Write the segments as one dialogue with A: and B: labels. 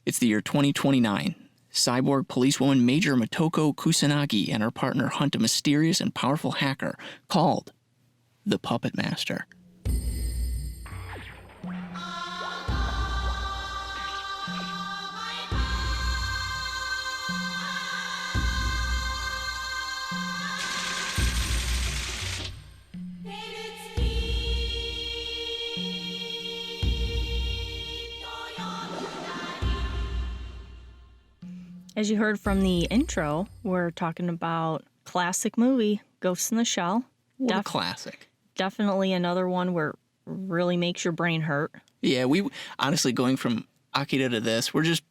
A: It's the year 2029. Cyborg policewoman Major Motoko Kusanagi and her partner hunt a mysterious and powerful hacker called the Puppet Master.
B: As you heard from the intro, we're talking about classic movie, Ghost in the Shell.
A: What a classic.
B: Definitely another one where it really makes your brain hurt.
A: Yeah, we honestly, going from Akira to this, we're just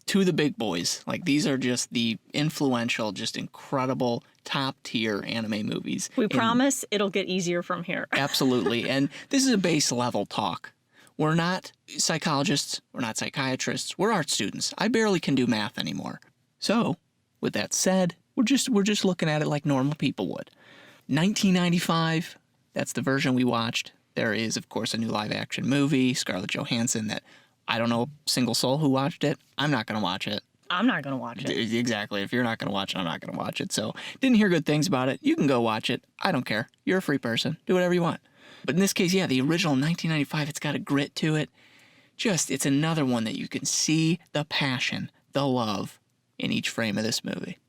A: to the big boys. Like, these are just the influential, just incredible, top-tier anime movies.
B: We promise it'll get easier from here.
A: Absolutely. And this is a base level talk. We're not psychologists. We're not psychiatrists. We're art students. I barely can do math anymore. So, with that said, we're just looking at it like normal people would. 1995, that's the version we watched. There is, of course, a new live-action movie, Scarlett Johansson, that I don't know a single soul who watched it. I'm not going to watch it.
B: I'm not going to watch it.
A: Exactly. If you're not going to watch it, I'm not going to watch it. So, didn't hear good things about it. You can go watch it. I don't care. You're a free person. Do whatever you want. But in this case, yeah, the original 1995, it's got a grit to it. It's another one that you can see the passion, the love in each frame of this movie.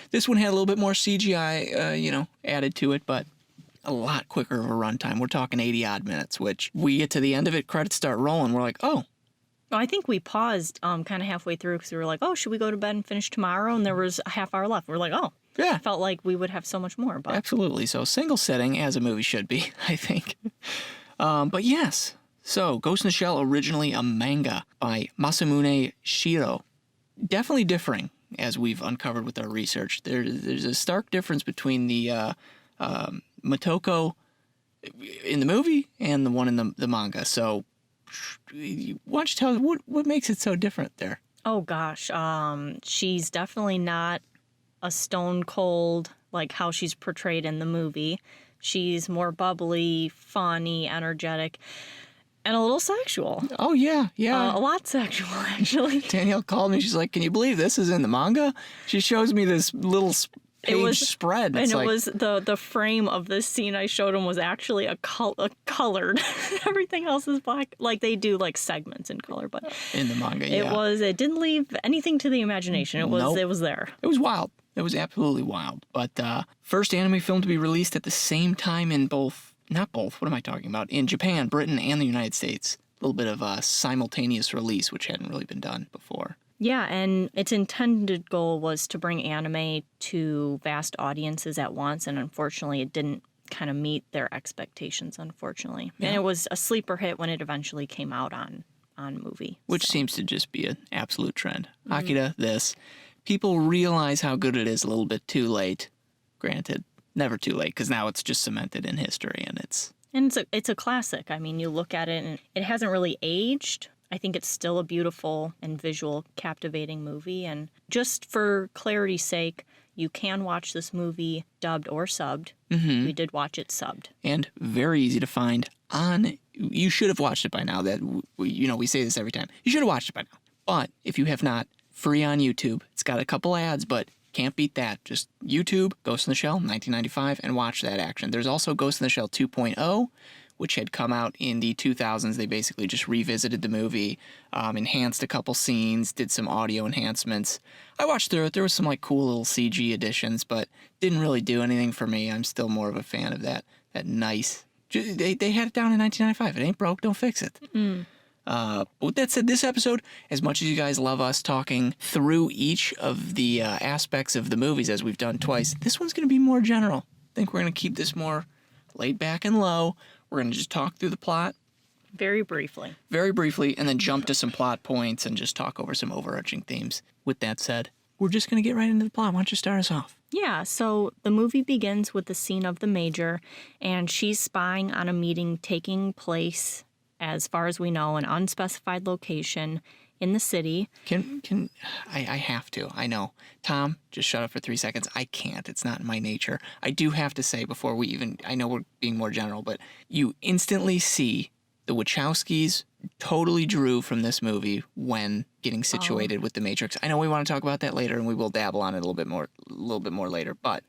A: This one had a little bit more CGI, added to it, but a lot quicker of a runtime. We're talking 80-odd minutes, which we get to the end of it, credits start rolling. We're like, oh.
B: Well, I think we paused kind of halfway through because we were like, oh, should we go to bed and finish tomorrow? And there was a half hour left. We're like, oh.
A: Yeah.
B: Felt like we would have so much more. But
A: absolutely. So single sitting, as a movie should be, I think. But yes. So Ghost in the Shell, originally a manga by Masamune Shiro. Definitely differing, as we've uncovered with our research. There's a stark difference between the Motoko in the movie and the one in the manga. So why don't you tell us what makes it so different there?
B: Oh, gosh. She's definitely not a stone cold like how she's portrayed in the movie. She's more bubbly, funny, energetic, and a little sexual.
A: Oh, yeah.
B: A lot sexual, actually.
A: Danielle called me. She's like, can you believe this is in the manga? She shows me this little page spread.
B: It's the frame of this scene I showed him was actually a colored. Everything else is black. Like, they do, like, segments in color, but
A: in the manga, yeah.
B: It didn't leave anything to the imagination. It was there.
A: It was wild. It was absolutely wild. But first anime film to be released at the same time in in Japan, Britain, and the United States. A little bit of a simultaneous release, which hadn't really been done before.
B: Yeah, and its intended goal was to bring anime to vast audiences at once, and unfortunately it didn't kind of meet their expectations, unfortunately. Yeah. And it was a sleeper hit when it eventually came out on movie.
A: Which seems to just be an absolute trend. Mm-hmm. Akira, this. People realize how good it is a little bit too late. Granted, never too late, because now it's just cemented in history, and
B: it's a classic. I mean, you look at it, and it hasn't really aged. I think it's still a beautiful and visual, captivating movie. And just for clarity's sake, you can watch this movie dubbed or subbed. Mm-hmm. We did watch it subbed.
A: And very easy to find on... You should have watched it by now. We say this every time. You should have watched it by now. But if you have not, free on YouTube. It's got a couple ads, but can't beat that. Just YouTube, Ghost in the Shell, 1995, and watch that action. There's also Ghost in the Shell 2.0, which had come out in the 2000s. They basically just revisited the movie, enhanced a couple scenes, did some audio enhancements. I watched through it. There was some like cool little CG additions, but didn't really do anything for me. I'm still more of a fan of that nice... They had it down in 1995. It ain't broke, don't fix it. Mm. But with that said, this episode, as much as you guys love us talking through each of the aspects of the movies as we've done twice, this one's going to be more general. I think we're going to keep this more laid back and low. We're going to just talk through the plot.
B: Very briefly,
A: and then jump to some plot points and just talk over some overarching themes. With that said, we're just going to get right into the plot. Why don't you start us off?
B: Yeah, so the movie begins with the scene of the Major, and she's spying on a meeting taking place, as far as we know, an unspecified location in the city.
A: I have to. I know. Tom, just shut up for 3 seconds. I can't. It's not in my nature. I do have to say before I know we're being more general, but you instantly see the Wachowskis totally drew from this movie when getting situated with the Matrix. I know we want to talk about that later, and we will dabble on it a little bit more later. But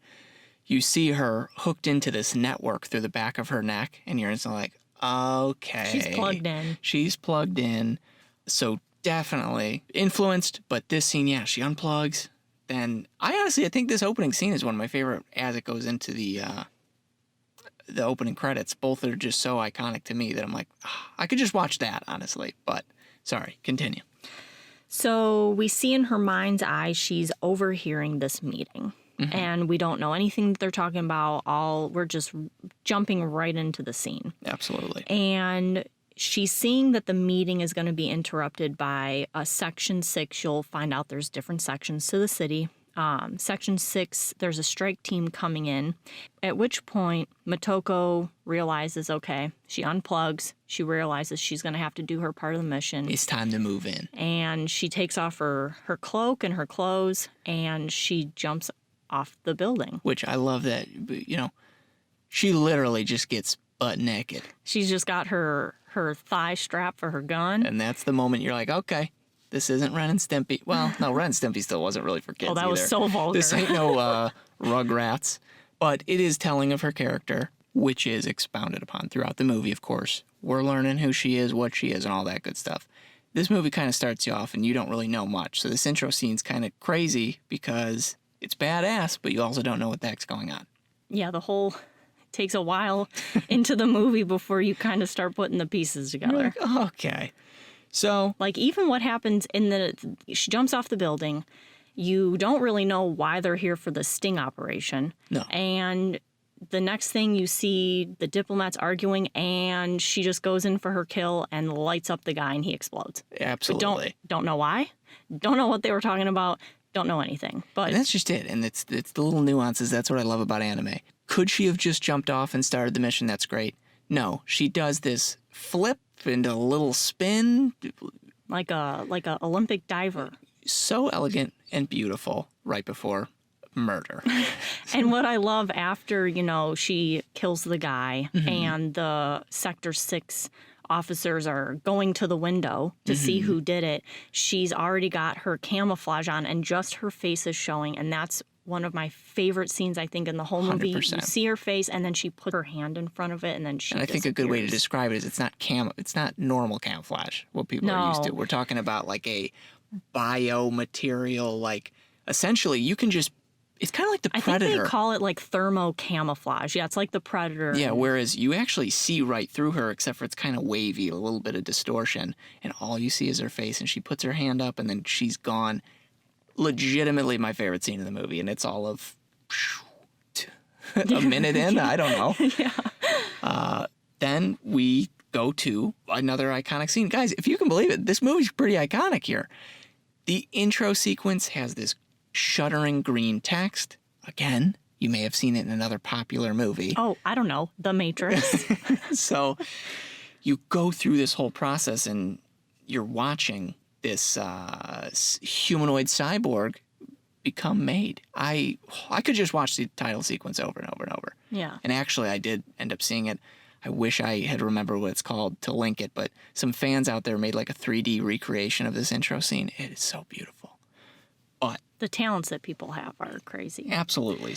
A: you see her hooked into this network through the back of her neck, and you're instantly like, okay,
B: She's plugged in.
A: She's plugged in. So definitely influenced. But this scene, yeah, she unplugs. Then I think this opening scene is one of my favorite as it goes into the opening credits. Both are just so iconic to me that I'm like, I could just watch that, honestly. But sorry, continue.
B: So we see in her mind's eye, she's overhearing this meeting. And we don't know anything that they're talking about. We're just jumping right into the scene.
A: Absolutely.
B: And she's seeing that the meeting is going to be interrupted by a Section 6. You'll find out there's different sections to the city. Section 6, there's a strike team coming in, at which point Motoko realizes, okay, she unplugs. She realizes she's going to have to do her part of the mission.
A: It's time to move in.
B: And she takes off her cloak and her clothes, and she jumps off the building.
A: Which I love that, she literally just gets butt naked.
B: She's just got her thigh strap for her gun.
A: And that's the moment you're like, okay, this isn't Ren and Stimpy. Well, no, Ren and Stimpy still wasn't really for kids.
B: Oh, that
A: either.
B: was so vulgar.
A: This ain't no Rugrats. But it is telling of her character, which is expounded upon throughout the movie, of course. We're learning who she is, what she is, and all that good stuff. This movie kind of starts you off and you don't really know much. So this intro scene's kind of crazy because it's badass, but you also don't know what the heck's going on.
B: Yeah, it takes a while into the movie before you kind of start putting the pieces together.
A: Like, okay. So,
B: like, even what happens she jumps off the building. You don't really know why they're here for the sting operation.
A: No.
B: And the next thing you see the diplomats arguing, and she just goes in for her kill and lights up the guy, and he explodes.
A: Absolutely.
B: Don't know why. Don't know what they were talking about. Don't know anything. But
A: and that's just it. And it's the little nuances. That's what I love about anime. Could she have just jumped off and started the mission? That's great. No, she does this flip into a little spin.
B: Like a Olympic diver.
A: So elegant and beautiful right before murder.
B: And what I love after, she kills the guy and the Sector 6 officers are going to the window to see who did it, she's already got her camouflage on and just her face is showing. And that's one of my favorite scenes, I think, in the whole movie.
A: 100%.
B: You see her face, and then she put her hand in front of it, and then she.
A: And I think a good way to describe it is it's not normal camouflage. What people are used to. We're talking about like a biomaterial, like essentially you can just. It's kind of like the Predator.
B: I think they call it like thermo camouflage. Yeah, it's like the Predator.
A: Yeah, whereas you actually see right through her, except for it's kind of wavy, a little bit of distortion, and all you see is her face, and she puts her hand up, and then she's gone. Legitimately my favorite scene in the movie, and it's all of a minute in. I don't know.
B: Yeah.
A: Then we go to another iconic scene. Guys, if you can believe it, this movie's pretty iconic here. The intro sequence has this shuddering green text. Again, you may have seen it in another popular movie.
B: Oh, I don't know. The Matrix.
A: So you go through this whole process and you're watching this humanoid cyborg become made. I could just watch the title sequence over and over and over.
B: Yeah.
A: And actually, I did end up seeing it. I wish I had remembered what it's called to link it, but some fans out there made like a 3D recreation of this intro scene. It is so beautiful. But
B: the talents that people have are crazy.
A: Absolutely.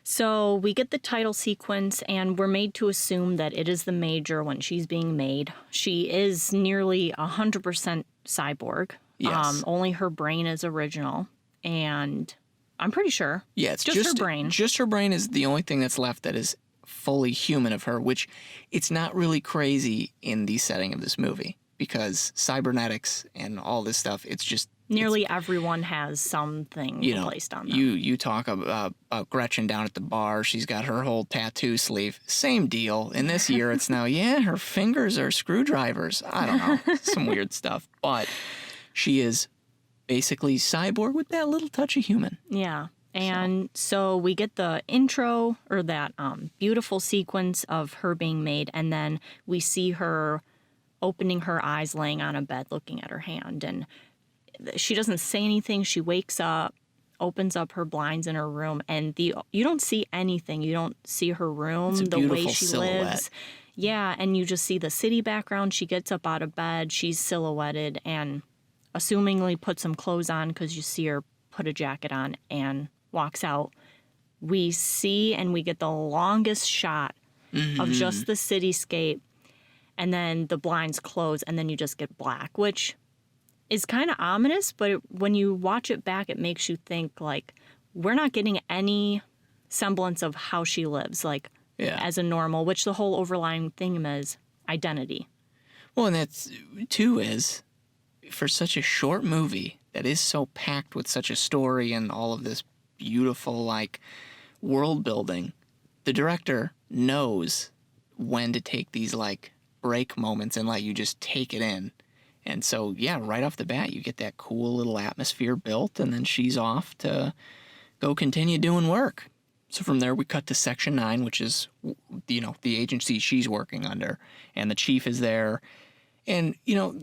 B: So we get the title sequence, and we're made to assume that it is the Major when she's being made. She is nearly 100% cyborg.
A: Yes.
B: Only her brain is original, and I'm pretty sure.
A: Yeah, it's
B: just her brain.
A: Just her brain is the only thing that's left that is fully human of her, which it's not really crazy in the setting of this movie because cybernetics and all this stuff, it's just...
B: Nearly everyone has something placed on them.
A: You talk about Gretchen down at the bar. She's got her whole tattoo sleeve. Same deal. In this year, it's now, her fingers are screwdrivers. I don't know. Some weird stuff. But she is basically cyborg with that little touch of human.
B: Yeah. And so we get the intro or that beautiful sequence of her being made. And then we see her opening her eyes, laying on a bed, looking at her hand. And she doesn't say anything. She wakes up, opens up her blinds in her room, and you don't see anything. You don't see her room, the way she
A: silhouette.
B: lives. Yeah, and you just see the city background. She gets up out of bed. She's silhouetted and assumingly puts some clothes on because you see her put a jacket on and walks out. We see and we get the longest shot of just the cityscape, and then the blinds close, and then you just get black, which is kind of ominous, but when you watch it back, it makes you think, like, we're not getting any semblance of how she lives, like, as a normal, which the whole overlying theme is identity.
A: Well, and that's, too, is for such a short movie that is so packed with such a story and all of this beautiful, like, world building, the director knows when to take these, like, break moments and let you just take it in. And so, yeah, right off the bat, you get that cool little atmosphere built, and then she's off to go continue doing work. So from there, we cut to Section 9, which is, you know, the agency she's working under, and the chief is there. And, you know,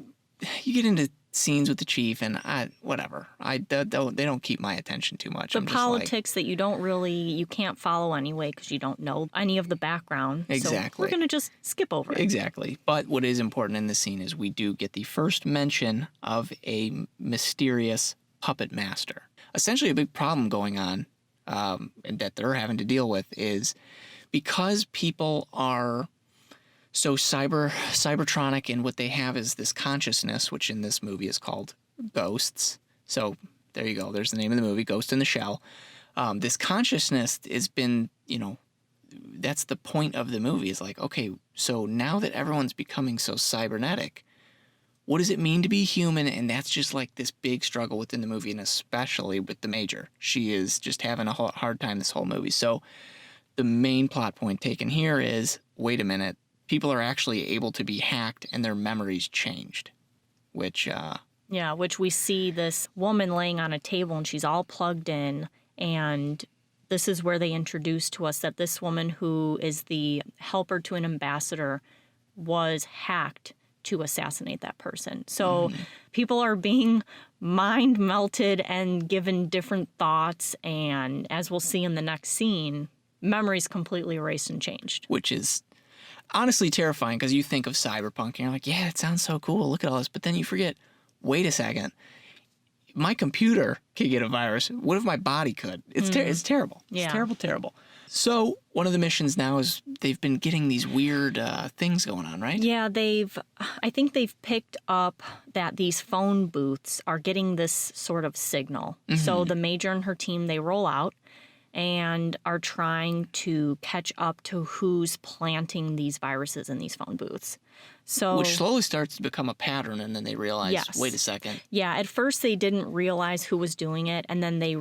A: you get into scenes with the chief, and whatever. They don't keep my attention too much.
B: The politics that you can't follow anyway because you don't know any of the background.
A: Exactly.
B: So we're going to just skip over it.
A: Exactly. But what is important in this scene is we do get the first mention of a mysterious puppet master. Essentially, a big problem going on and that they're having to deal with is because people are so cybertronic, and what they have is this consciousness, which in this movie is called ghosts. So there you go. There's the name of the movie, Ghost in the Shell. This consciousness has been, you know, that's the point of the movie. Is like, okay, so now that everyone's becoming so cybernetic, what does it mean to be human? And that's just like this big struggle within the movie, and especially with the Major. She is just having a hard time this whole movie. So the main plot point taken here is, wait a minute, people are actually able to be hacked and their memories changed, which...
B: which we see this woman laying on a table and she's all plugged in, and this is where they introduce to us that this woman, who is the helper to an ambassador, was hacked to assassinate that person. So people are being mind melted and given different thoughts, and as we'll see in the next scene, memories completely erased and changed.
A: Which is honestly terrifying, because you think of cyberpunk and you're like, yeah, it sounds so cool, look at all this, but then you forget, wait a second, my computer could get a virus. What if my body could? It's terrible. It's terrible. So one of the missions now is they've been getting these weird things going on, right?
B: Yeah, I think they've picked up that these phone booths are getting this sort of signal. So the Major and her team, they roll out and are trying to catch up to who's planting these viruses in these phone booths. So,
A: which slowly starts to become a pattern, and then they realize, wait a second.
B: Yeah, at first they didn't realize who was doing it, and then they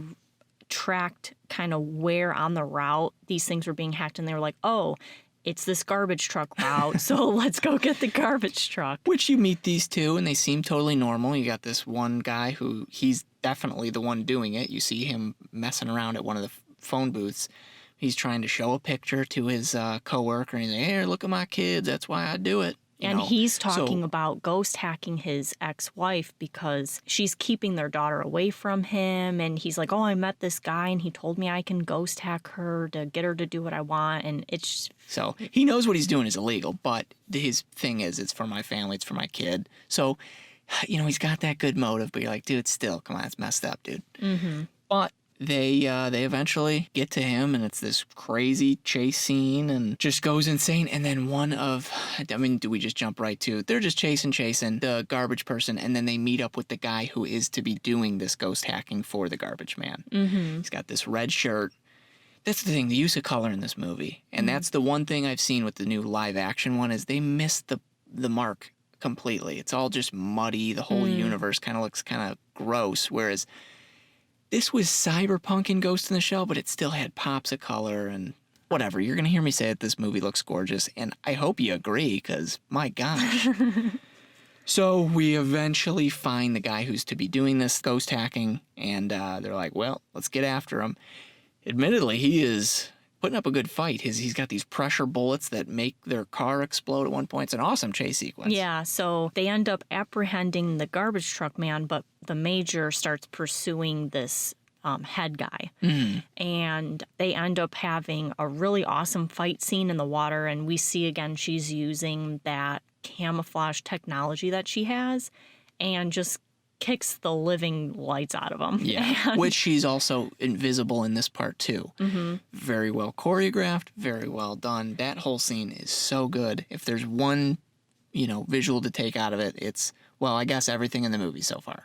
B: tracked kind of where on the route these things were being hacked, and they were like, oh, it's this garbage truck route, so let's go get the garbage truck.
A: Which you meet these two, and they seem totally normal. You got this one guy who, he's definitely the one doing it. You see him messing around at one of the phone booths. He's trying to show a picture to his coworker, and he's like, "Here, look at my kids. That's why I do it."
B: And he's talking about ghost hacking his ex-wife because she's keeping their daughter away from him. And he's like, "Oh, I met this guy, and he told me I can ghost hack her to get her to do what I want." And it's
A: so he knows what he's doing is illegal, but his thing is, it's for my family, it's for my kid. So, you know, he's got that good motive, but you're like, dude, still, come on, it's messed up, dude. But they eventually get to him, and it's this crazy chase scene and just goes insane. And then do we just jump right to, they're just chasing the garbage person, and then they meet up with the guy who is to be doing this ghost hacking for the garbage man. He's got this red shirt. That's the thing, the use of color in this movie. And that's the one thing I've seen with the new live action one, is they missed the mark completely. It's all just muddy. The whole universe kind of looks kind of gross, whereas this was cyberpunk in Ghost in the Shell, but it still had pops of color and whatever. You're going to hear me say that this movie looks gorgeous, and I hope you agree, because my gosh. So we eventually find the guy who's to be doing this ghost hacking, and they're like, well, let's get after him. Admittedly, he is putting up a good fight. He's got these pressure bullets that make their car explode at one point. It's an awesome chase sequence.
B: Yeah, so they end up apprehending the garbage truck man, but the Major starts pursuing this head guy. And they end up having a really awesome fight scene in the water. And we see again, she's using that camouflage technology that she has and just kicks the living lights out of them.
A: Yeah, which she's also invisible in this part too. Very well choreographed, very well done. That whole scene is so good. If there's one, visual to take out of it, it's, well, I guess everything in the movie so far.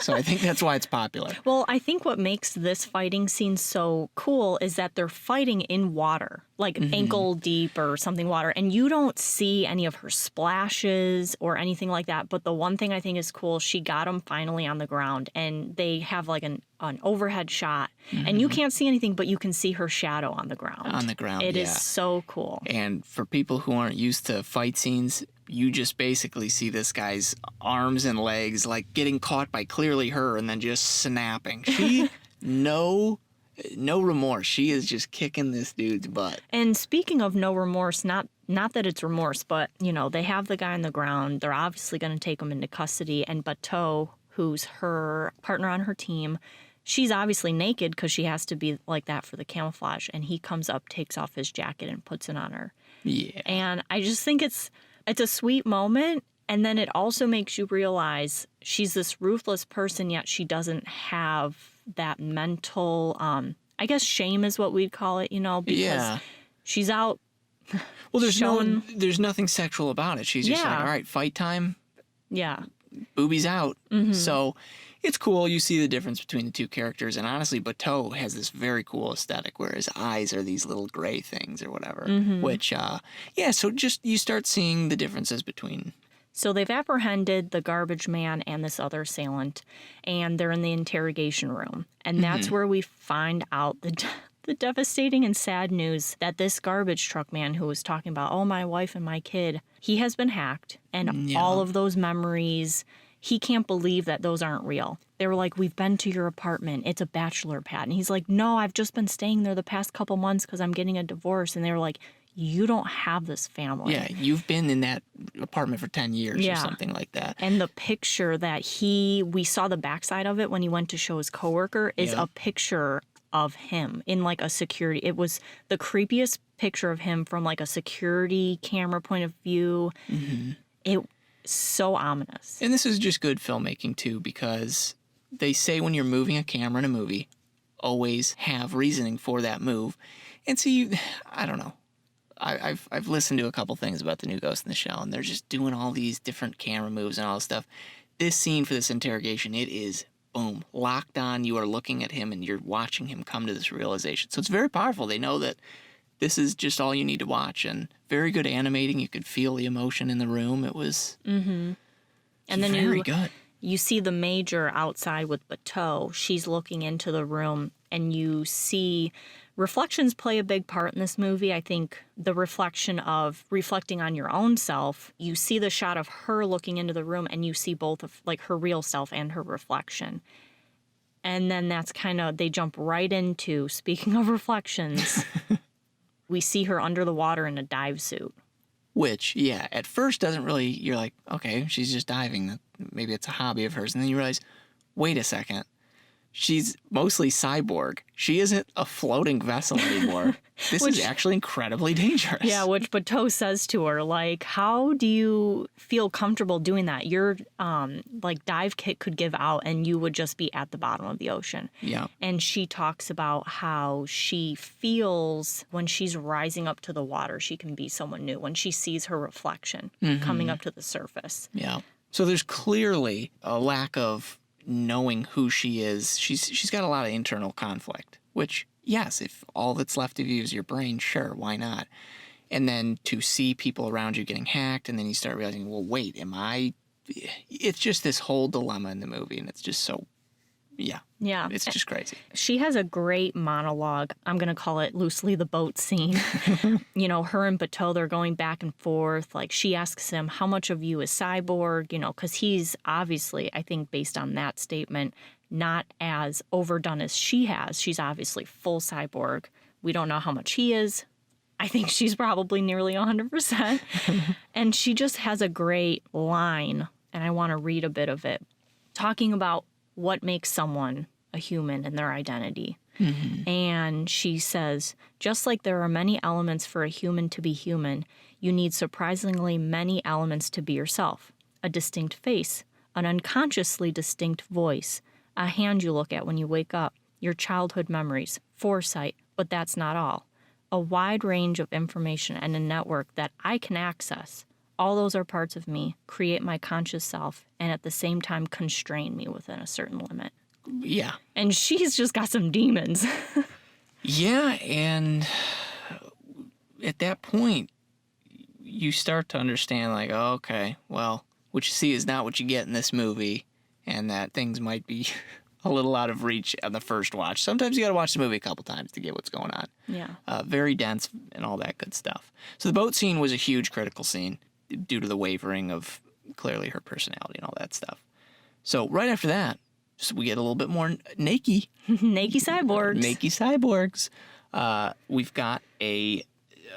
A: So I think that's why it's popular.
B: Well, I think what makes this fighting scene so cool is that they're fighting in water, like ankle deep or something water, and you don't see any of her splashes or anything like that. But the one thing I think is cool, she got them finally on the ground, and they have like an overhead shot, and you can't see anything, but you can see her shadow on the ground.
A: On the ground,
B: It
A: yeah.
B: is so cool.
A: And for people who aren't used to fight scenes, you just basically see this guy's arms and legs like getting caught by clearly her and then just snapping. She, no remorse. She is just kicking this dude's butt.
B: And speaking of no remorse, not that it's remorse, but, they have the guy on the ground. They're obviously going to take him into custody. And Bateau, who's her partner on her team, she's obviously naked because she has to be like that for the camouflage. And he comes up, takes off his jacket, and puts it on her.
A: Yeah.
B: And I just think it's a sweet moment. And then it also makes you realize she's this ruthless person, yet she doesn't have that mental, I guess shame is what we'd call it, because she's out.
A: Well, there's nothing sexual about it. She's just like, all right, fight time.
B: Yeah.
A: Boobies out. So it's cool. You see the difference between the two characters. And honestly, Bateau has this very cool aesthetic where his eyes are these little gray things or whatever, which, so just you start seeing the differences between.
B: So they've apprehended the garbage man and this other assailant, and they're in the interrogation room. And that's where we find out the devastating and sad news that this garbage truck man who was talking about, oh, my wife and my kid, he has been hacked. And all of those memories, he can't believe that those aren't real. They were like, we've been to your apartment. It's a bachelor pad. And he's like, no, I've just been staying there the past couple months because I'm getting a divorce. And they were like, you don't have this family.
A: Yeah, you've been in that apartment for 10 years or something like that.
B: And the picture that we saw the backside of it when he went to show his coworker is a picture of him in like a security. It was the creepiest picture of him from like a security camera point of view. It so ominous.
A: And this is just good filmmaking too, because they say when you're moving a camera in a movie, always have reasoning for that move. And so I don't know. I've listened to a couple things about the new Ghost in the Shell, and they're just doing all these different camera moves and all this stuff. This scene for this interrogation, it is, boom, locked on. You are looking at him, and you're watching him come to this realization. So it's very powerful. They know that this is just all you need to watch, and very good animating. You could feel the emotion in the room. It was
B: and then
A: very good.
B: You see the major outside with Bateau. She's looking into the room, and you see reflections play a big part in this movie. I think the reflection of reflecting on your own self, you see the shot of her looking into the room, and you see both of like her real self and her reflection. And then that's they jump right into, speaking of reflections, we see her under the water in a dive suit.
A: Which, at first doesn't really, you're like, okay, she's just diving. Maybe it's a hobby of hers. And then you realize, wait a second. She's mostly cyborg. She isn't a floating vessel anymore. This is actually incredibly dangerous.
B: Yeah, which Bateau says to her, like, how do you feel comfortable doing that? Your dive kit could give out and you would just be at the bottom of the ocean.
A: Yeah.
B: And she talks about how she feels when she's rising up to the water, she can be someone new when she sees her reflection coming up to the surface.
A: Yeah. So there's clearly a lack of knowing who she is. She's got a lot of internal conflict, which, yes, if all that's left of you is your brain, sure, why not? And then to see people around you getting hacked, and then you start realizing, well, wait, it's just this whole dilemma in the movie, and it's just so, yeah, it's just crazy.
B: She has a great monologue. I'm going to call it loosely the boat scene. Her and Bateau, they're going back and forth. Like, she asks him, how much of you is cyborg? Because he's obviously, I think based on that statement, not as overdone as she has. She's obviously full cyborg. We don't know how much he is. I think she's probably nearly 100%. And she just has a great line, and I want to read a bit of it, talking about what makes someone a human and their identity. And she says, just like there are many elements for a human to be human, you need surprisingly many elements to be yourself. A distinct face, an unconsciously distinct voice, a hand you look at when you wake up, your childhood memories, foresight, but that's not all. A wide range of information and a network that I can access. All those are parts of me, create my conscious self, and at the same time constrain me within a certain limit.
A: Yeah.
B: And she's just got some demons.
A: Yeah, and at that point, you start to understand, like, oh, okay, well, what you see is not what you get in this movie, and that things might be a little out of reach on the first watch. Sometimes you got to watch the movie a couple times to get what's going on.
B: Yeah.
A: Very dense and all that good stuff. So the boat scene was a huge critical scene due to the wavering of clearly her personality and all that stuff. So right after that, so we get a little bit more naked.
B: Naked cyborgs.
A: Naked cyborgs. We've got a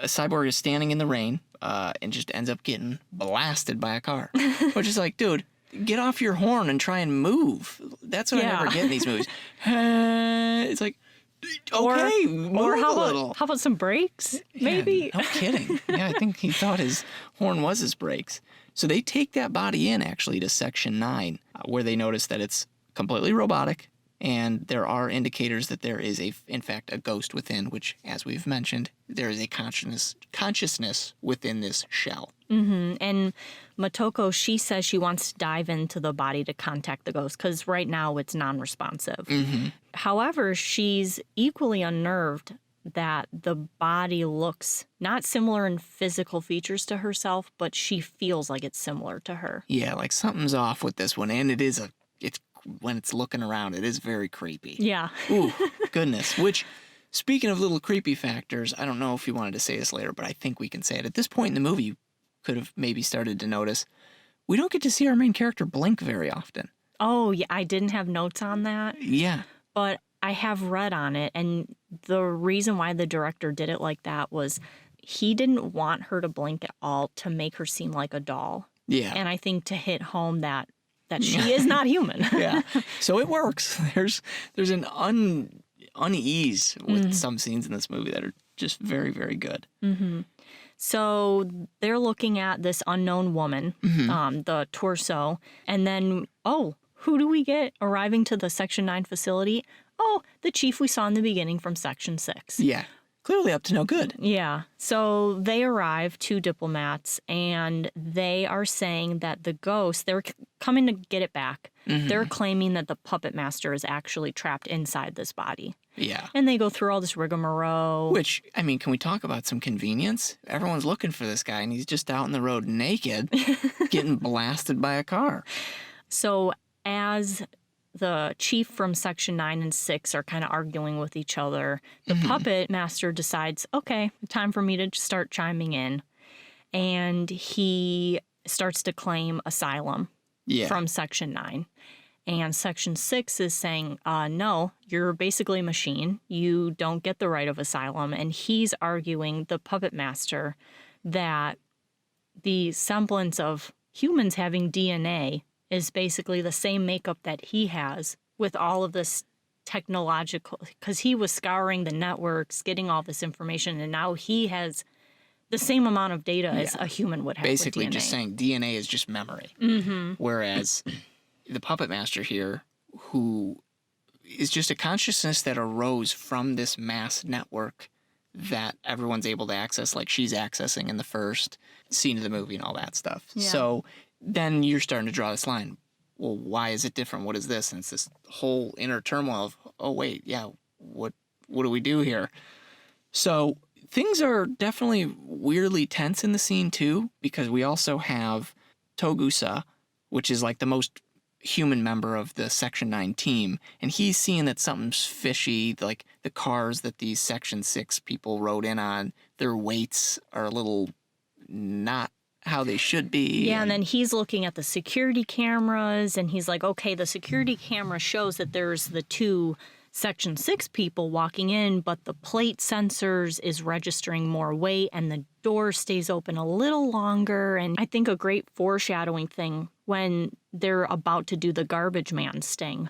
A: cyborg is standing in the rain and just ends up getting blasted by a car. Which is like, dude, get off your horn and try and move. That's what I never get in these movies. It's like, okay, move a little.
B: How about some brakes? Maybe.
A: No kidding. Yeah, I think he thought his horn was his brakes. So they take that body in, actually, to Section 9, where they notice that it's completely robotic, and there are indicators that there is, in fact, a ghost within, which, as we've mentioned, there is a consciousness within this shell.
B: And Motoko, she says she wants to dive into the body to contact the ghost because right now it's non-responsive. However, she's equally unnerved that the body looks not similar in physical features to herself, but she feels like it's similar to her.
A: Yeah, like something's off with this one, and it's when it's looking around, it is very creepy.
B: Yeah.
A: Ooh, goodness. Which, speaking of little creepy factors, I don't know if you wanted to say this later, but I think we can say it. At this point in the movie, you could have maybe started to notice, we don't get to see our main character blink very often.
B: Oh, yeah, I didn't have notes on that.
A: Yeah.
B: But I have read on it, and the reason why the director did it like that was he didn't want her to blink at all to make her seem like a doll.
A: Yeah.
B: And I think to hit home that she is not human.
A: Yeah. So it works. There's an unease with some scenes in this movie that are just very, very good.
B: So they're looking at this unknown woman, the torso, and then, who do we get arriving to the Section 9 facility? Oh, the chief we saw in the beginning from Section 6.
A: Yeah. Clearly up to no good.
B: Yeah. So they arrive, 2 diplomats, and they are saying that the ghost, they're coming to get it back. They're claiming that the puppet master is actually trapped inside this body.
A: Yeah.
B: And they go through all this rigmarole.
A: Which, I mean, can we talk about some convenience? Everyone's looking for this guy, and he's just out in the road naked, getting blasted by a car.
B: So as the chief from Section 9 and 6 are kind of arguing with each other, the puppet master decides, okay, time for me to start chiming in. And he starts to claim asylum from Section 9. And Section 6 is saying, no, you're basically a machine. You don't get the right of asylum. And he's arguing, the puppet master, that the semblance of humans having DNA is basically the same makeup that he has with all of this technological, because he was scouring the networks, getting all this information, and now he has the same amount of data as a human would have.
A: Basically
B: with DNA.
A: just saying DNA is just memory. Whereas the puppet master here, who is just a consciousness that arose from this mass network that everyone's able to access, like she's accessing in the first scene of the movie and all that stuff.
B: Yeah.
A: So then you're starting to draw this line. Well, why is it different? What is this? And it's this whole inner turmoil of, oh, wait, yeah, what do we do here? So things are definitely weirdly tense in the scene, too, because we also have Togusa, which is like the most human member of the Section 9 team, and he's seeing that something's fishy, like the cars that these Section 6 people rode in on, their weights are a little not how they should be.
B: Yeah, and then he's looking at the security cameras, and he's like, okay, the security camera shows that there's the 2 Section 6 people walking in, but the plate sensors is registering more weight, and the door stays open a little longer. And I think a great foreshadowing thing when they're about to do the garbage man sting,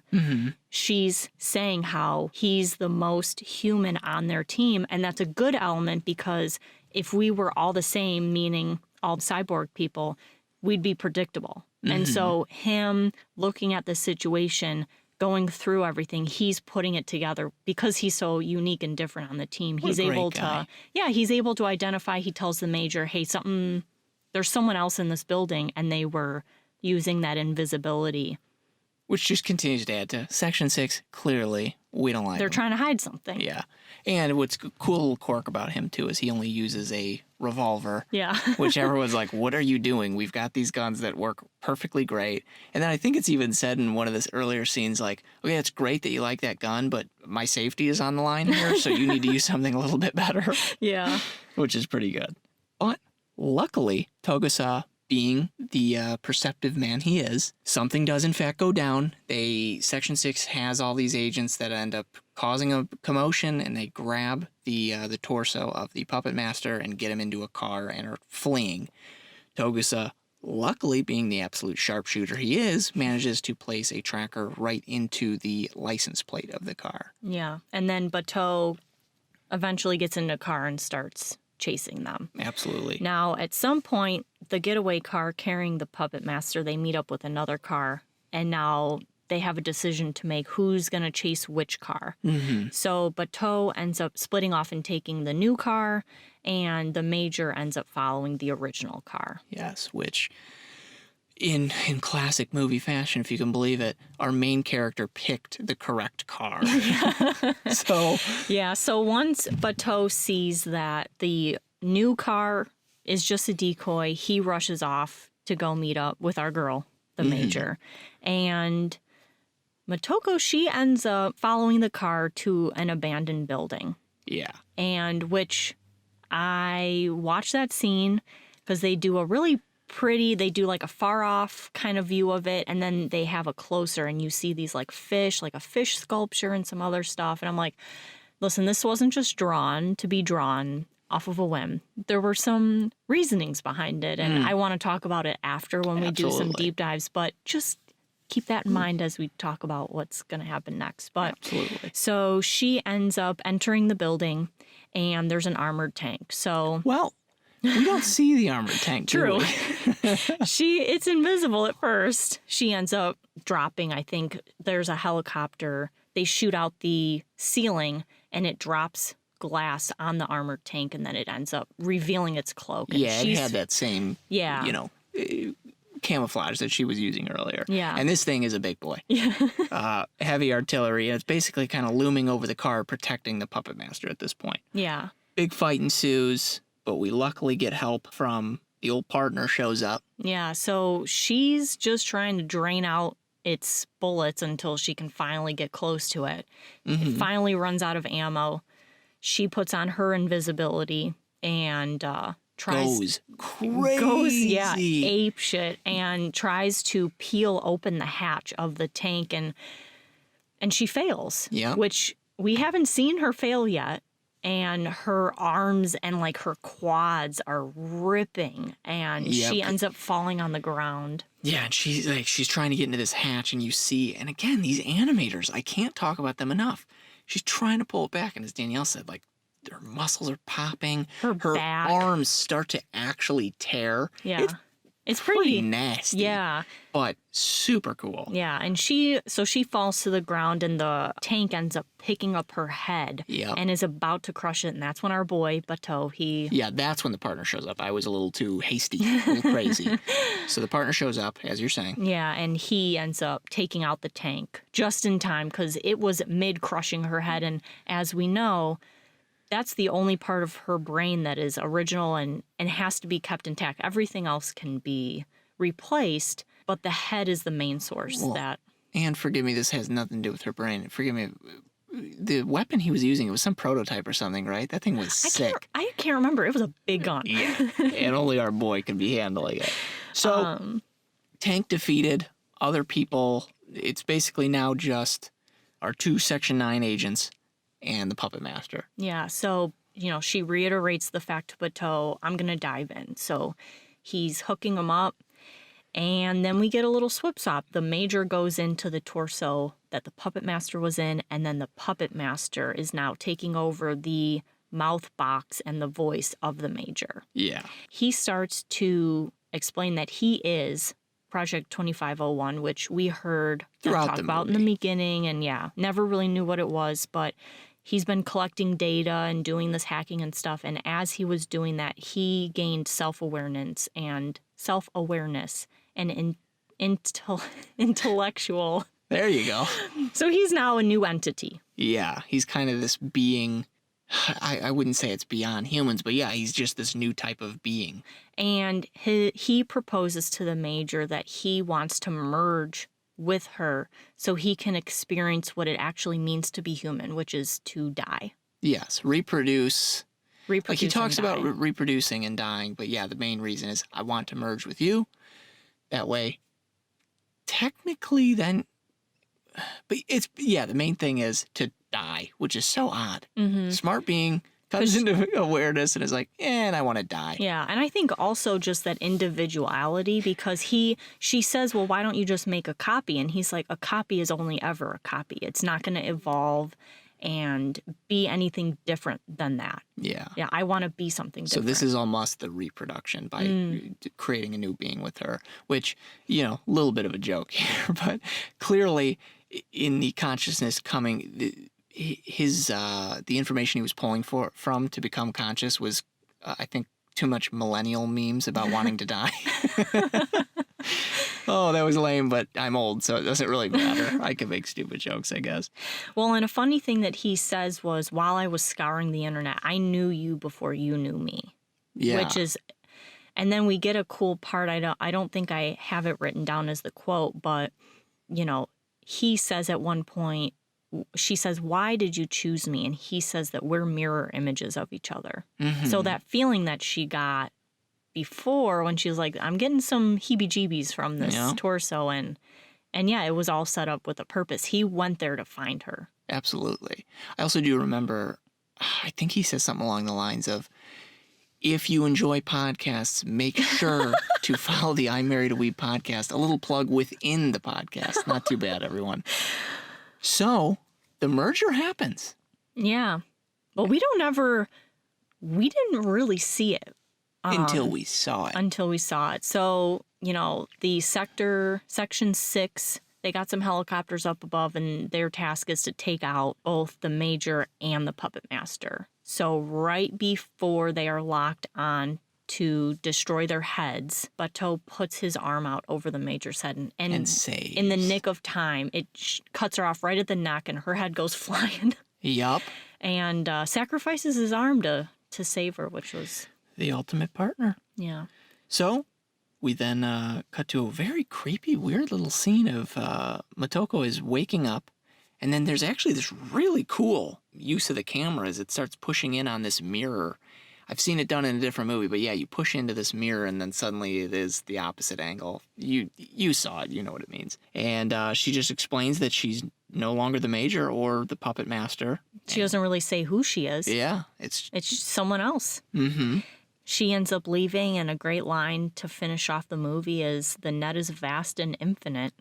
B: she's saying how he's the most human on their team. And that's a good element because if we were all the same, meaning all cyborg people, we'd be predictable. And so him looking at the situation, going through everything, he's putting it together because he's so unique and different on the team. He's able to, he's able to identify. He tells the major, hey, there's someone else in this building, and they were using that invisibility.
A: Which just continues to add to Section 6. Clearly, we don't like
B: They're
A: him.
B: trying to hide something.
A: Yeah. And what's cool little quirk about him, too, is he only uses a revolver.
B: Yeah.
A: Which everyone's like, what are you doing? We've got these guns that work perfectly great. And then I think it's even said in one of the earlier scenes, like, okay, it's great that you like that gun, but my safety is on the line here, so you need to use something a little bit better.
B: Yeah.
A: Which is pretty good. But luckily, Togusa, being the perceptive man he is, something does in fact go down. Section 6 has all these agents that end up causing a commotion, and they grab the torso of the puppet master and get him into a car and are fleeing. Togusa, luckily being the absolute sharpshooter he is, manages to place a tracker right into the license plate of the car.
B: Yeah. And then Bateau eventually gets in a car and starts chasing them.
A: Absolutely.
B: Now, at some point, the getaway car carrying the puppet master, they meet up with another car, and now they have a decision to make who's going to chase which car. So Bateau ends up splitting off and taking the new car, and the major ends up following the original car.
A: Yes, which in classic movie fashion, if you can believe it, our main character picked the correct car.
B: So once Bateau sees that the new car is just a decoy, he rushes off to go meet up with our girl, the major. And Motoko, she ends up following the car to an abandoned building.
A: Yeah.
B: And which I watched that scene because they do a really pretty, they do like a far off kind of view of it, and then they have a closer and you see these like fish, like a fish sculpture and some other stuff. And I'm like, listen, this wasn't just drawn to be drawn off of a whim. There were some reasonings behind it, and I want to talk about it after when we do some deep dives, but just keep that in mind as we talk about what's going to happen next. But
A: Absolutely.
B: So she ends up entering the building, and there's an armored tank. So
A: Well, we don't see the armored tank.
B: True.
A: Do we?
B: It's invisible at first. She ends up dropping, I think there's a helicopter. They shoot out the ceiling and it drops glass on the armored tank, and then it ends up revealing its cloak. And
A: Yeah, it had that same,
B: Yeah.
A: camouflage that she was using earlier.
B: Yeah.
A: And this thing is a big boy. Heavy artillery, and it's basically kind of looming over the car, protecting the puppet master at this point.
B: Yeah.
A: Big fight ensues, but we luckily get help from the old partner shows up.
B: Yeah. So she's just trying to drain out its bullets until she can finally get close to it. It finally runs out of ammo. She puts on her invisibility and
A: Goes crazy.
B: Ape shit, and tries to peel open the hatch of the tank, and she fails.
A: Yeah.
B: Which we haven't seen her fail yet. And her arms and like her quads are ripping, and she ends up falling on the ground.
A: Yeah, and she's trying to get into this hatch, and you see, and again, these animators, I can't talk about them enough. She's trying to pull it back, and as Danielle said, like, her muscles are popping.
B: Her back.
A: Arms start to actually tear.
B: Yeah. It's pretty
A: nasty.
B: Yeah.
A: But super cool.
B: Yeah. And she falls to the ground, and the tank ends up picking up her head and is about to crush it. And that's when our boy, Bateau,
A: Yeah, that's when the partner shows up. I was a little too hasty, a little crazy. So the partner shows up, as you're saying.
B: Yeah, and he ends up taking out the tank just in time because it was mid-crushing her head. And as we know, that's the only part of her brain that is original and has to be kept intact. Everything else can be replaced, but the head is the main source.
A: And forgive me, this has nothing to do with her brain. Forgive me, the weapon he was using, it was some prototype or something, right? That thing was sick.
B: I can't remember. It was a big gun.
A: Yeah, and only our boy can be handling it. So, tank defeated, other people, it's basically now just our two Section 9 agents and the puppet master.
B: Yeah, so she reiterates the fact to Bateau, I'm going to dive in. So he's hooking him up. And then we get a little swip swap. The Major goes into the torso that the Puppet Master was in, and then the Puppet Master is now taking over the mouth box and the voice of the Major.
A: Yeah.
B: He starts to explain that he is Project 2501, which we heard talk about in the beginning, and never really knew what it was, but he's been collecting data and doing this hacking and stuff, and as he was doing that, he gained self-awareness and intellectual.
A: There you go.
B: So he's now a new entity.
A: Yeah, he's kind of this being. I wouldn't say it's beyond humans, but yeah, he's just this new type of being.
B: And he proposes to the Major that he wants to merge with her so he can experience what it actually means to be human, which is to die.
A: Yes, reproduce. Like he talks about reproducing and dying, but yeah, the main reason is I want to merge with you. That way, technically then, but the main thing is to die, which is so odd.
B: Mm-hmm.
A: Smart being comes into awareness and is like, and I want to die.
B: Yeah, and I think also just that individuality, because she says, well, why don't you just make a copy? And he's like, a copy is only ever a copy. It's not going to evolve and be anything different than that.
A: Yeah.
B: Yeah, I want to be something different.
A: So this is almost the reproduction by creating a new being with her, which, a little bit of a joke here, but clearly in the consciousness coming, the information he was pulling from to become conscious was, I think, too much millennial memes about wanting to die. Oh, that was lame, but I'm old, so it doesn't really matter. I can make stupid jokes, I guess.
B: Well, and a funny thing that he says was, while I was scouring the internet, I knew you before you knew me.
A: Yeah.
B: Which is, and then we get a cool part. I don't think I have it written down as the quote, but, he says at one point, she says, why did you choose me? And he says that we're mirror images of each other. Mm-hmm. So that feeling that she got before when she was like, I'm getting some heebie-jeebies from this torso. And it was all set up with a purpose. He went there to find her.
A: Absolutely. I also do remember, I think he says something along the lines of, if you enjoy podcasts, make sure to follow the I Married a Weeb podcast. A little plug within the podcast. Not too bad, everyone. So, the merger happens.
B: Yeah. But we didn't really see it.
A: Until we saw it.
B: So, the Section 6, they got some helicopters up above, and their task is to take out both the Major and the Puppet Master. So right before they are locked on to destroy their heads, Bateau puts his arm out over the Major's head and saves. In the nick of time, it cuts her off right at the neck, and her head goes flying.
A: Yup.
B: And sacrifices his arm to save her, which was
A: the ultimate partner.
B: Yeah.
A: So we then cut to a very creepy, weird little scene of Motoko is waking up, and then there's actually this really cool use of the camera as it starts pushing in on this mirror. I've seen it done in a different movie, but yeah, you push into this mirror and then suddenly it is the opposite angle. You saw it, you know what it means. And she just explains that she's no longer the Major or the Puppet Master.
B: She doesn't really say who she is.
A: Yeah.
B: It's someone else.
A: Mm-hmm.
B: She ends up leaving, and a great line to finish off the movie is, the net is vast and infinite.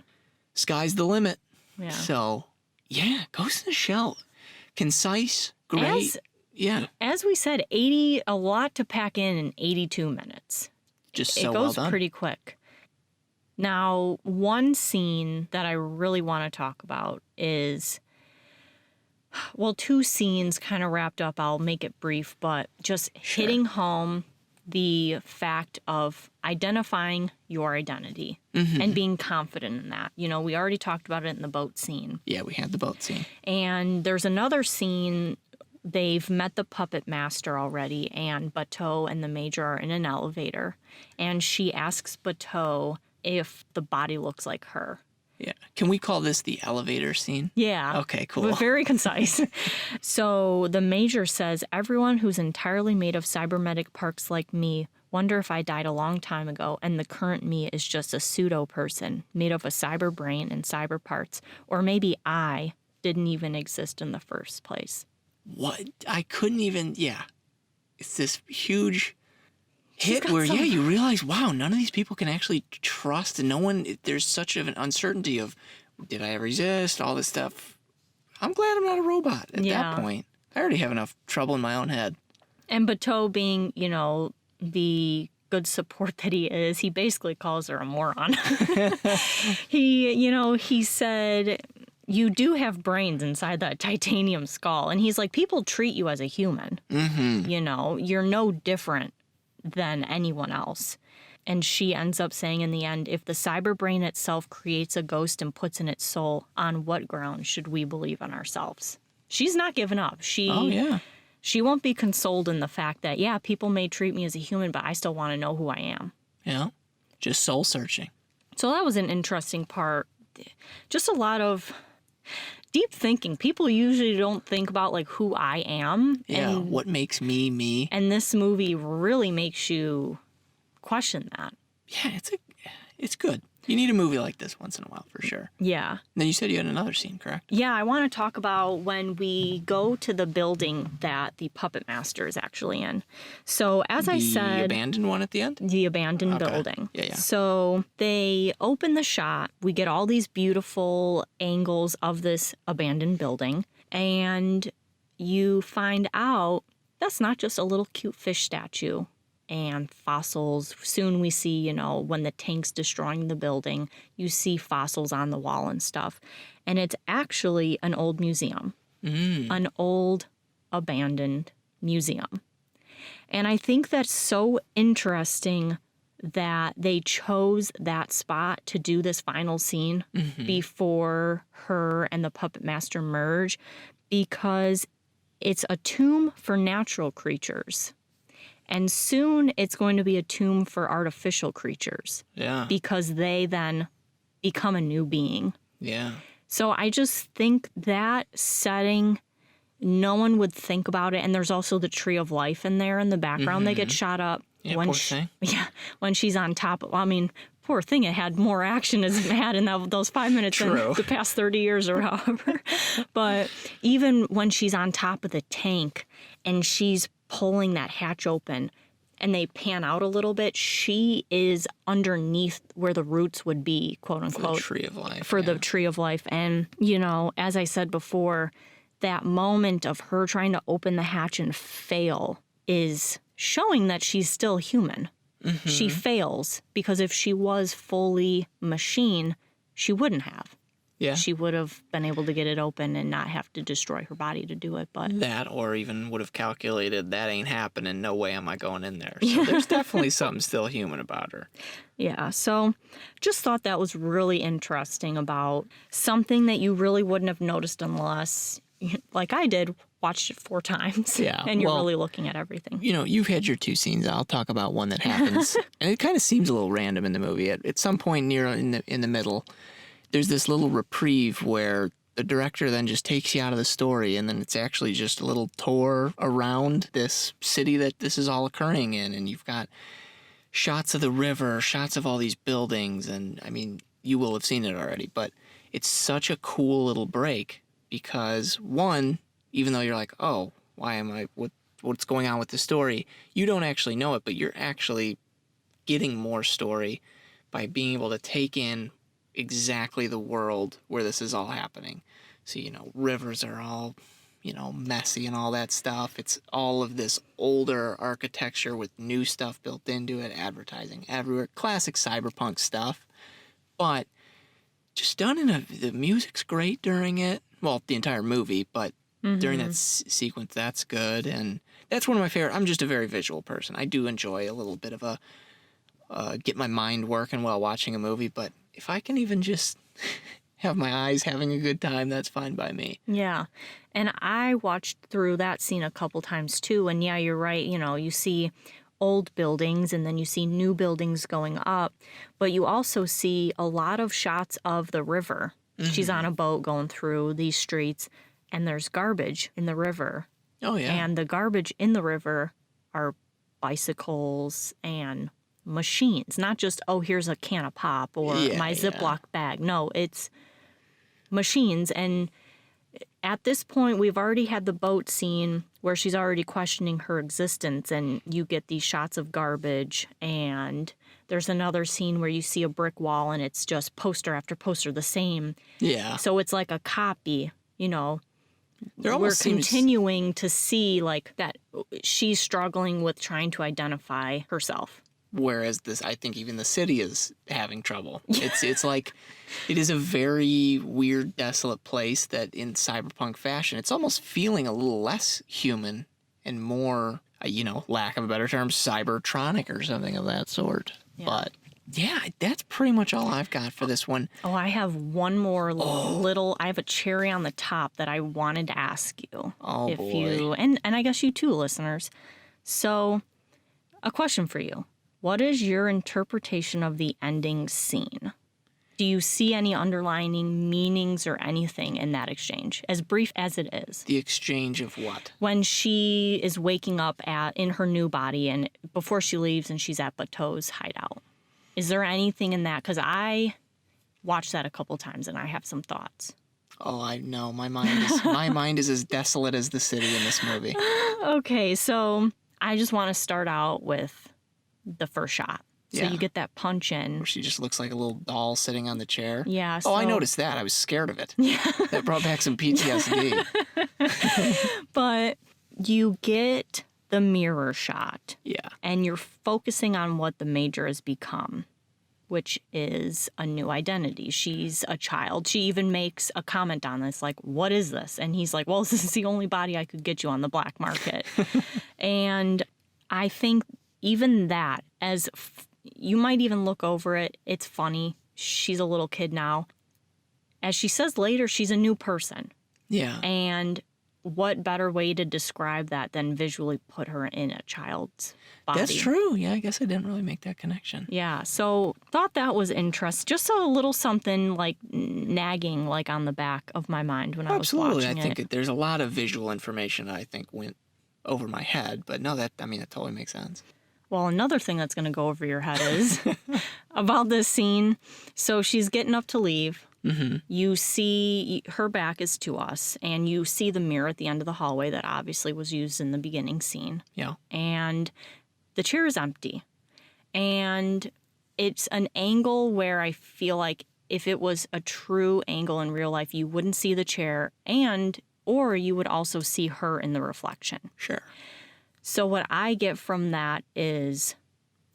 A: Sky's the limit.
B: Yeah.
A: So, yeah, Ghost in the Shell. Concise, great.
B: As we said, a lot to pack in 82 minutes.
A: Just so well done.
B: It goes pretty quick. Now, one scene that I really want to talk about is, well, two scenes kind of wrapped up. I'll make it brief, but just hitting home the fact of identifying your identity and being confident in that. We already talked about it in the boat scene.
A: Yeah, we had the boat scene.
B: And there's another scene. They've met the Puppet Master already, and Bateau and the Major are in an elevator. And she asks Bateau if the body looks like her.
A: Yeah. Can we call this the elevator scene?
B: Yeah.
A: Okay, cool.
B: But very concise. So the Major says, everyone who's entirely made of cybernetic parts like me wonder if I died a long time ago and the current me is just a pseudo person made of a cyber brain and cyber parts. Or maybe I didn't even exist in the first place.
A: What? I couldn't even, yeah. it's this huge hit
B: got
A: where,
B: some-
A: you realize, wow, none of these people can actually trust, and no one, there's such an uncertainty of, did I ever resist, all this stuff. I'm glad I'm not a robot at that point. I already have enough trouble in my own head.
B: And Bateau being, the good support that he is, he basically calls her a moron. He said, you do have brains inside that titanium skull. And he's like, people treat you as a human. Mm-hmm. You're no different than anyone else. And she ends up saying in the end, if the cyber brain itself creates a ghost and puts in its soul, on what ground should we believe in ourselves? She's not giving up. She won't be consoled in the fact that, people may treat me as a human, but I still want to know who I am.
A: Yeah, just soul searching.
B: So that was an interesting part. Just a lot of deep thinking. People usually don't think about like who I am.
A: Yeah,
B: and,
A: what makes me me.
B: And this movie really makes you question that.
A: Yeah, it's good. You need a movie like this once in a while for sure.
B: Yeah.
A: And then you said you had another scene, correct?
B: Yeah, I want to talk about when we go to the building that the puppet master is actually in. So as I said,
A: the abandoned one at the end?
B: The abandoned building.
A: Yeah.
B: So they open the shot. We get all these beautiful angles of this abandoned building. And you find out that's not just a little cute fish statue and fossils. Soon we see, when the tank's destroying the building, you see fossils on the wall and stuff. And it's actually an old museum, an old abandoned museum. And I think that's so interesting that they chose that spot to do this final scene before her and the puppet master merge, because it's a tomb for natural creatures. And soon it's going to be a tomb for artificial creatures.
A: Yeah.
B: Because they then become a new being.
A: Yeah.
B: So I just think that setting, no one would think about it. And there's also the tree of life in there in the background. They get shot up.
A: Yeah, poor thing.
B: Yeah, when she's on top. Poor thing, it had more action as it had in those 5 minutes in the past 30 years or however. But even when she's on top of the tank and she's pulling that hatch open and they pan out a little bit, she is underneath where the roots would be, quote unquote.
A: For the tree of life.
B: For the tree of life. And, as I said before, that moment of her trying to open the hatch and fail is showing that she's still human. Mm-hmm. She fails because if she was fully machine, she wouldn't have.
A: Yeah.
B: She would have been able to get it open and not have to destroy her body to do it. But
A: that, or even would have calculated, that ain't happening. No way am I going in there. So there's definitely something still human about her.
B: Yeah. So just thought that was really interesting about something that you really wouldn't have noticed unless, like I did, watched it 4 times.
A: Yeah.
B: And you're really looking at everything.
A: You've had your 2 scenes. I'll talk about one that happens. And it kind of seems a little random in the movie. At some point near in the middle, there's this little reprieve where the director then just takes you out of the story, and then it's actually just a little tour around this city that this is all occurring in, and you've got shots of the river, shots of all these buildings, and I mean, you will have seen it already, but it's such a cool little break because, one, even though you're like, oh, why am I, what's going on with the story, you don't actually know it, but you're actually getting more story by being able to take in exactly the world where this is all happening. So, rivers are all, messy and all that stuff. It's all of this older architecture with new stuff built into it, advertising everywhere, classic cyberpunk stuff. But just done the music's great during it. Well, the entire movie, but during that sequence, that's good. And that's one of my favorite. I'm just a very visual person. I do enjoy a little bit of get my mind working while watching a movie, but if I can even just have my eyes having a good time, that's fine by me.
B: Yeah. And I watched through that scene a couple times too. And yeah, you're right. You see old buildings and then you see new buildings going up, but you also see a lot of shots of the river. Mm-hmm. She's on a boat going through these streets and there's garbage in the river.
A: Oh, yeah.
B: And the garbage in the river are bicycles and machines, not just, oh, here's a can of pop or my Ziploc bag. No, it's machines. And at this point, we've already had the boat scene where she's already questioning her existence, and you get these shots of garbage, and there's another scene where you see a brick wall, and it's just poster after poster, the same.
A: Yeah.
B: So it's like a copy, you know.
A: There
B: We're
A: almost seems
B: continuing to see like that she's struggling with trying to identify herself.
A: whereas this, I think even the city is having trouble. It's like it is a very weird, desolate place that in cyberpunk fashion, it's almost feeling a little less human and more, lack of a better term, cybertronic or something of that sort.
B: Yeah.
A: But yeah, that's pretty much all I've got for this one.
B: Oh, I have one more I have a cherry on the top that I wanted to ask you.
A: Oh,
B: if
A: boy.
B: you and I guess you too, listeners. So, a question for you. What is your interpretation of the ending scene? Do you see any underlining meanings or anything in that exchange, as brief as it is?
A: The exchange of what?
B: When she is waking up in her new body and before she leaves and she's at Bato's hideout. Is there anything in that? Because I watched that a couple times and I have some thoughts.
A: Oh, I know. My mind is as desolate as the city in this movie.
B: Okay, so I just want to start out with the first shot. So
A: Yeah.
B: you get that punch in.
A: Where she just looks like a little doll sitting on the chair.
B: Yeah.
A: Oh, I
B: so-
A: noticed that. I was scared of it. Yeah. That brought back some PTSD.
B: But you get the mirror shot.
A: Yeah.
B: And you're focusing on what the Major has become, which is a new identity. She's a child. She even makes a comment on this, like, what is this? And he's like, well, this is the only body I could get you on the black market. And I think even that, you might even look over it. It's funny. She's a little kid now. As she says later, she's a new person.
A: Yeah.
B: And what better way to describe that than visually put her in a child's body?
A: That's true. Yeah, I guess I didn't really make that connection.
B: Yeah, so thought that was interesting. Just a little something like nagging like on the back of my mind when I was
A: Absolutely.
B: watching
A: I
B: it.
A: think there's a lot of visual information that I think went over my head, but no, that totally makes sense.
B: Well, another thing that's going to go over your head is about this scene. So she's getting up to leave.
A: Mm-hmm.
B: You see her back is to us, and you see the mirror at the end of the hallway that obviously was used in the beginning scene.
A: Yeah.
B: And the chair is empty. And it's an angle where I feel like if it was a true angle in real life, you wouldn't see the chair, or you would also see her in the reflection.
A: Sure.
B: So what I get from that is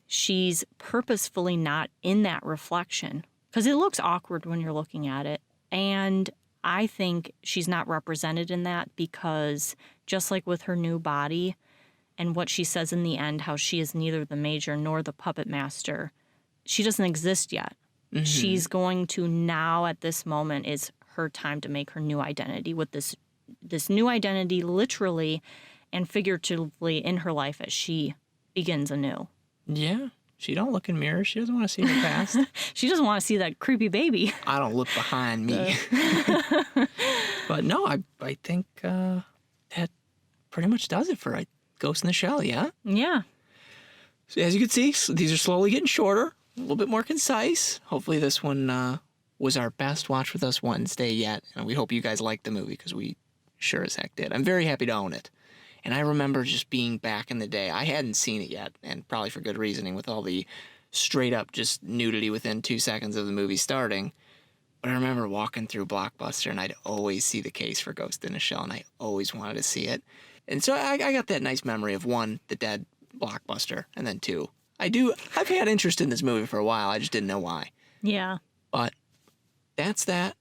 B: she's purposefully not in that reflection because it looks awkward when you're looking at it. And I think she's not represented in that because just like with her new body and what she says in the end, how she is neither the Major nor the puppet master, she doesn't exist yet.
A: Mm-hmm.
B: She's going to now at this moment is her time to make her new identity with this new identity literally and figuratively in her life as she begins anew.
A: Yeah. She don't look in mirrors. She doesn't want to see her past.
B: She doesn't want to see that creepy baby.
A: I don't look behind me. But no, I think that pretty much does it for Ghost in the Shell, yeah?
B: Yeah.
A: So as you can see, these are slowly getting shorter, a little bit more concise. Hopefully this one was our best Watch With Us Wednesday yet, and we hope you guys liked the movie because we sure as heck did. I'm very happy to own it. And I remember just being back in the day. I hadn't seen it yet, and probably for good reasoning with all the straight up just nudity within 2 seconds of the movie starting. But I remember walking through Blockbuster, and I'd always see the case for Ghost in a Shell, and I always wanted to see it. And so I got that nice memory of 1, the dead Blockbuster, and then 2, I've had interest in this movie for a while. I just didn't know why.
B: Yeah.
A: But that's that.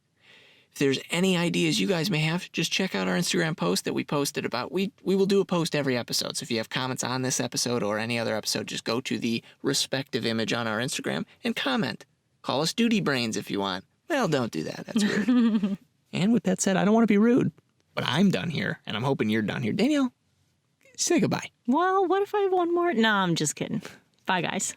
A: If there's any ideas you guys may have, just check out our Instagram post that we posted about. We will do a post every episode. So if you have comments on this episode or any other episode, just go to the respective image on our Instagram and comment. Call us duty brains if you want. Well, don't do that. That's rude. And with that said, I don't want to be rude, but I'm done here, and I'm hoping you're done here. Danielle, say goodbye.
B: Well, what if I have one more? No, I'm just kidding. Bye, guys.